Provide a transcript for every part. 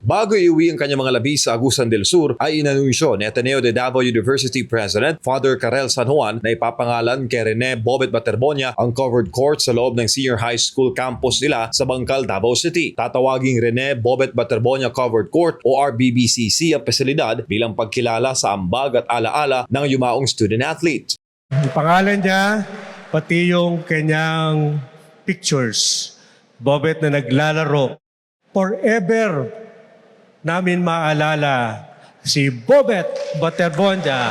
Bago iuwi ang kanyang mga labi sa Agusan del Sur ay inanunsyo ni Ateneo de Davao University President Father Karel San Juan na ipapangalan kay Rene Bobet Baterbonia ang covered court sa loob ng senior high school campus nila sa Bangkal, Davao City. Tatawaging Rene Bobet Baterbonia Covered Court o RBBCC ang pasilidad bilang pagkilala sa ambag at alaala ng yumaong student athlete. Ang pangalan niya, pati yung kanyang pictures, Bobet na naglalaro. Forever namin maalala si Bobet Baterbonia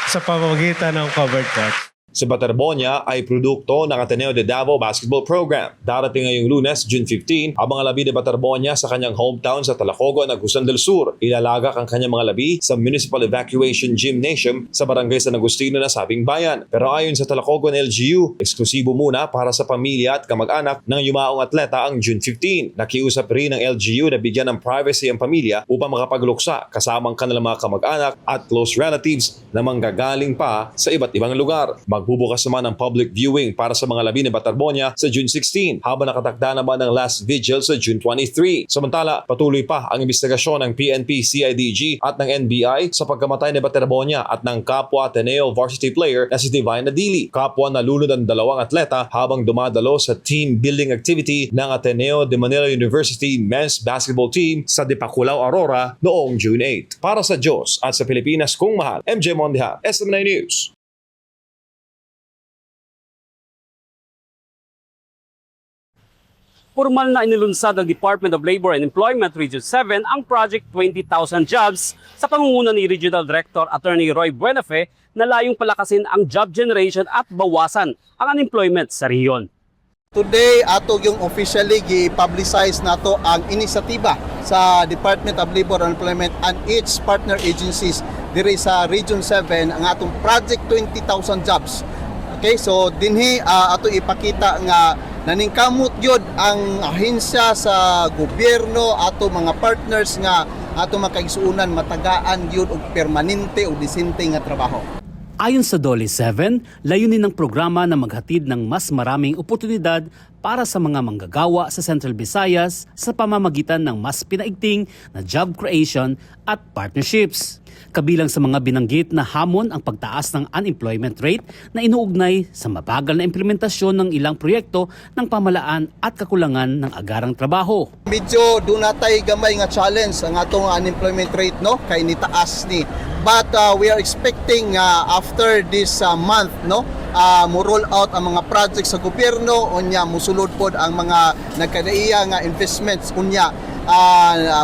sa pamamagitan ng covered court. Si Baterbonia ay produkto ng Ateneo de Davao Basketball Program. Darating ngayong Lunes, June 15, ang mga labi ni Baterbonia sa kanyang hometown sa Talacogon, Agusan del Sur. Ilalagak ang kanyang mga labi sa Municipal Evacuation Gymnasium sa Barangay San Agustino na Sabing Bayan. Pero ayon sa Talacogon LGU, eksklusibo muna para sa pamilya at kamag-anak ng yumaong atleta ang June 15. Nakiusap rin ng LGU na bigyan ng privacy ang pamilya upang makapagluksa kasamang kanilang mga kamag-anak at close relatives na manggagaling pa sa iba't ibang lugar. Magbubukas naman ang public viewing para sa mga labi ni Baterbonia sa June 16 habang nakatakda naman ang last vigil sa June 23. Samantala, patuloy pa ang investigasyon ng PNP, CIDG at ng NBI sa pagkamatay ni Baterbonia at ng kapwa Ateneo varsity player na si Divine Adili. Kapwa nalunod ang dalawang atleta habang dumadalo sa team building activity ng Ateneo de Manila University men's basketball team sa Dipakulaw, Aurora noong June 8. Para sa Diyos at sa Pilipinas kung mahal, MJ Mondeja, SMNI News. Formal na inilunsad ng Department of Labor and Employment Region 7 ang Project 20,000 Jobs sa pangunguna ni Regional Director Attorney Roy Buenafe na layong palakasin ang job generation at bawasan ang unemployment sa rehiyon. Today, ato yung officially gi-publicize nato ang inisyatiba sa Department of Labor and Employment and its partner agencies diri sa Region 7 ang atong Project 20,000 Jobs. Okay, so dinhi ato ipakita nga naningkamot yun ang ahensya sa gobyerno ato mga partners nga ato makaigsuunan matagaan yun og permanente o disente nga trabaho. Ayon sa DOLE 7, layunin ng programa na maghatid ng mas maraming oportunidad para sa mga manggagawa sa Central Visayas sa pamamagitan ng mas pinaigting na job creation at partnerships. Kabilang sa mga binanggit na hamon ang pagtaas ng unemployment rate na inuugnay sa mabagal na implementasyon ng ilang proyekto ng pamahalaan at kakulangan ng agarang trabaho. Medyo dunatay gamay nga challenge ang atong unemployment rate no kay nitaas ni. But we are expecting after this month no mo roll out ang mga projects sa gobyerno unya mosulod pod ang mga nagkadaiya nga investments unya.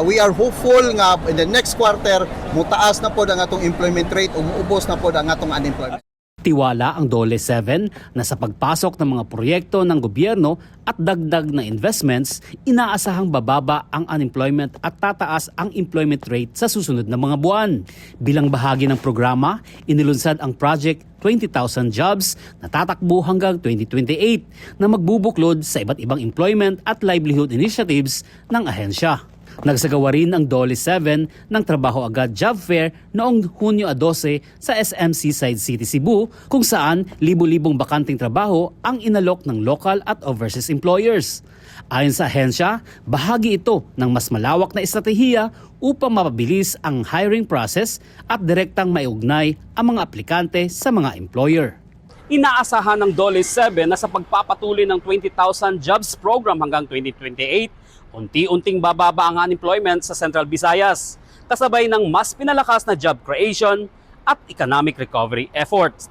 We are hopeful nga in the next quarter mutaas na pod ang atong employment rate o muubos na pod ang atong unemployment. Tiwala ang DOLE 7 na sa pagpasok ng mga proyekto ng gobyerno at dagdag na investments, inaasahang bababa ang unemployment at tataas ang employment rate sa susunod na mga buwan. Bilang bahagi ng programa, inilunsad ang Project 20,000 Jobs na tatakbo hanggang 2028 na magbubuklod sa iba't ibang employment at livelihood initiatives ng ahensya. Nagsagawa rin ang DOLE 7 ng Trabaho Agad Job Fair noong Hunyo 12 sa SM Seaside City, Cebu kung saan libu-libong bakanting trabaho ang inalok ng local at overseas employers. Ayon sa ahensya, bahagi ito ng mas malawak na estratehiya upang mapabilis ang hiring process at direktang maiugnay ang mga aplikante sa mga employer. Inaasahan ng DOLE 7 na sa pagpapatuloy ng 20,000 Jobs Program hanggang 2028, unti-unting bababa ang unemployment sa Central Visayas, kasabay ng mas pinalakas na job creation at economic recovery efforts.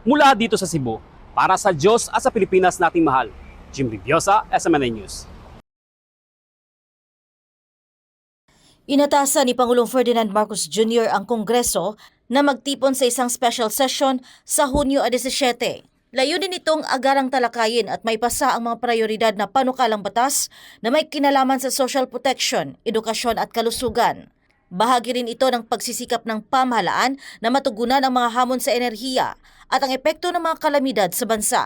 Mula dito sa Cebu, para sa Diyos at sa Pilipinas nating mahal, Jim Riviosa, SMNI News. Inatasan ni Pangulong Ferdinand Marcos Jr. ang Kongreso na magtipon sa isang special session sa Hunyo 17. Layunin itong agarang talakayin at may pasa ang mga prioridad na panukalang batas na may kinalaman sa social protection, edukasyon at kalusugan. Bahagi rin ito ng pagsisikap ng pamahalaan na matugunan ang mga hamon sa enerhiya at ang epekto ng mga kalamidad sa bansa.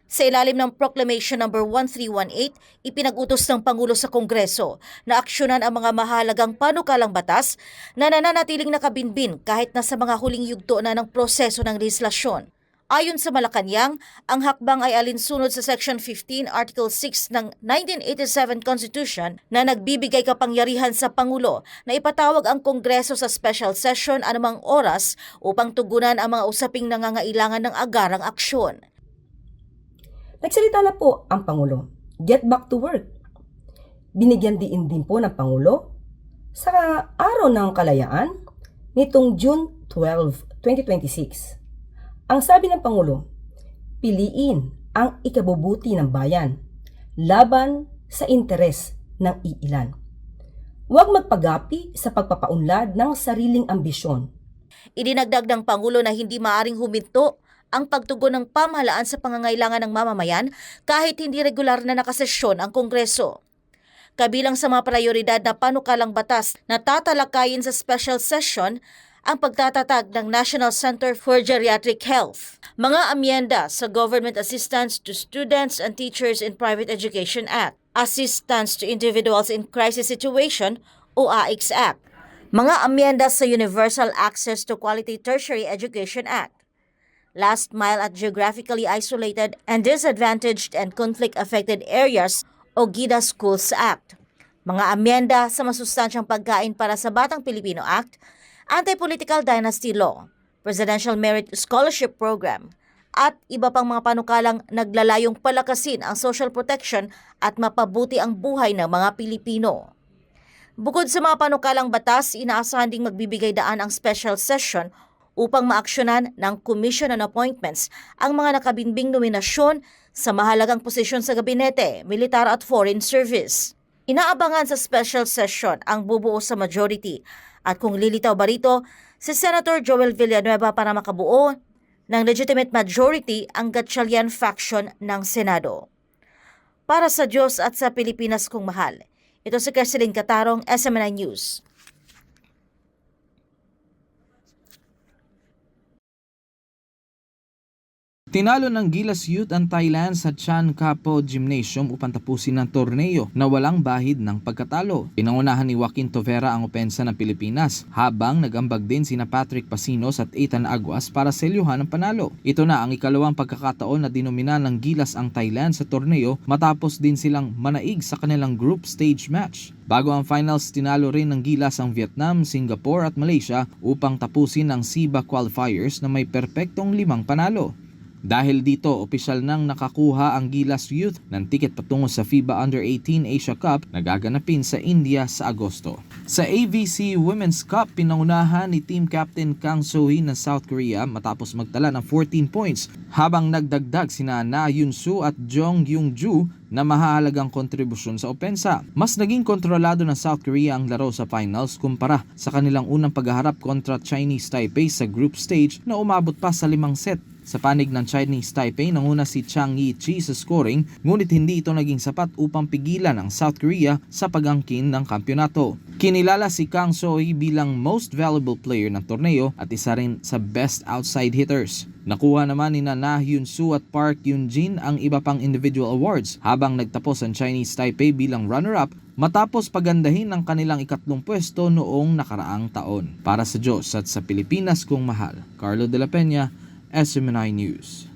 Sa ilalim ng Proclamation No. 1318, ipinag-utos ng Pangulo sa Kongreso na aksyonan ang mga mahalagang panukalang batas na nananatiling nakabinbin kahit na sa mga huling yugto na ng proseso ng legislasyon. Ayon sa Malacanang, ang hakbang ay alinsunod sa Section 15, Article 6 ng 1987 Constitution na nagbibigay kapangyarihan sa Pangulo na ipatawag ang Kongreso sa special session anumang oras upang tugunan ang mga usaping nangangailangan ng agarang aksyon. Nagsalita na po ang Pangulo. Get back to work. Binigyan din po ng Pangulo sa araw ng kalayaan nitong June 12, 2026. Ang sabi ng Pangulo, piliin ang ikabubuti ng bayan laban sa interes ng iilan. Huwag magpagapi sa pagpapaunlad ng sariling ambisyon. Idinagdag ng Pangulo na hindi maaring huminto ang pagtugon ng pamahalaan sa pangangailangan ng mamamayan kahit hindi regular na nakasesyon ang Kongreso. Kabilang sa mga prioridad na panukalang batas na tatalakayin sa special session ang pagtatatag ng National Center for Geriatric Health, mga amyenda sa Government Assistance to Students and Teachers in Private Education Act, Assistance to Individuals in Crisis Situation o AICS Act, mga amyenda sa Universal Access to Quality Tertiary Education Act, Last Mile at Geographically Isolated and Disadvantaged and Conflict-Affected Areas o GIDA Schools Act, mga amyenda sa masustansyang pagkain para sa Batang Pilipino Act, Anti-Political Dynasty Law, Presidential Merit Scholarship Program, at iba pang mga panukalang naglalayong palakasin ang social protection at mapabuti ang buhay ng mga Pilipino. Bukod sa mga panukalang batas, inaasahan ding magbibigay daan ang special session upang maaksyonan ng Commission on Appointments ang mga nakabinbing nominasyon sa mahalagang posisyon sa gabinete, militar at foreign service. Inaabangan sa special session ang bubuo sa majority at kung lilitaw ba rito si Senator Joel Villanueva para makabuo ng legitimate majority ang Gatchalian faction ng Senado. Para sa Diyos at sa Pilipinas kong mahal, ito si Kersilin Catarong, SMNI News. Tinalo ng Gilas Youth ang Thailand sa Chan Kapo Gymnasium upang tapusin ang torneo na walang bahid ng pagkatalo. Pinangunahan ni Joaquin Tovera ang opensa ng Pilipinas habang nagambag din sina Patrick Pasinos at Ethan Aguas para selyuhan ang panalo. Ito na ang ikalawang pagkakataon na dinomina ng Gilas ang Thailand sa torneo matapos din silang manaig sa kanilang group stage match. Bago ang finals, tinalo rin ng Gilas ang Vietnam, Singapore at Malaysia upang tapusin ang SIBA qualifiers na may perpektong 5 panalo. Dahil dito, opisyal nang nakakuha ang Gilas Youth ng tiket patungo sa FIBA Under-18 Asia Cup na gaganapin sa India sa Agosto. Sa AVC Women's Cup, pinangunahan ni Team Captain Kang So-hee ng South Korea matapos magtala ng 14 points habang nagdagdag sina Na Yun-soo at Jong Young-ju na mahahalagang kontribusyon sa opensa. Mas naging kontrolado ng South Korea ang laro sa finals kumpara sa kanilang unang paghaharap kontra Chinese Taipei sa group stage na umabot pa sa 5 set. Sa panig ng Chinese Taipei, nanguna si Chang Yi-chi sa scoring ngunit hindi ito naging sapat upang pigilan ang South Korea sa pag-angkin ng kampyonato. Kinilala si Kang So-hee bilang most valuable player ng torneo at isa rin sa best outside hitters. Nakuha naman ni Na Hyun-soo at Park Yoon-jin ang iba pang individual awards habang nagtapos ang Chinese Taipei bilang runner-up matapos pagandahin ang kanilang 3 pwesto noong nakaraang taon. Para sa Diyos at sa Pilipinas kong mahal, Carlo de la Peña, SMNI News.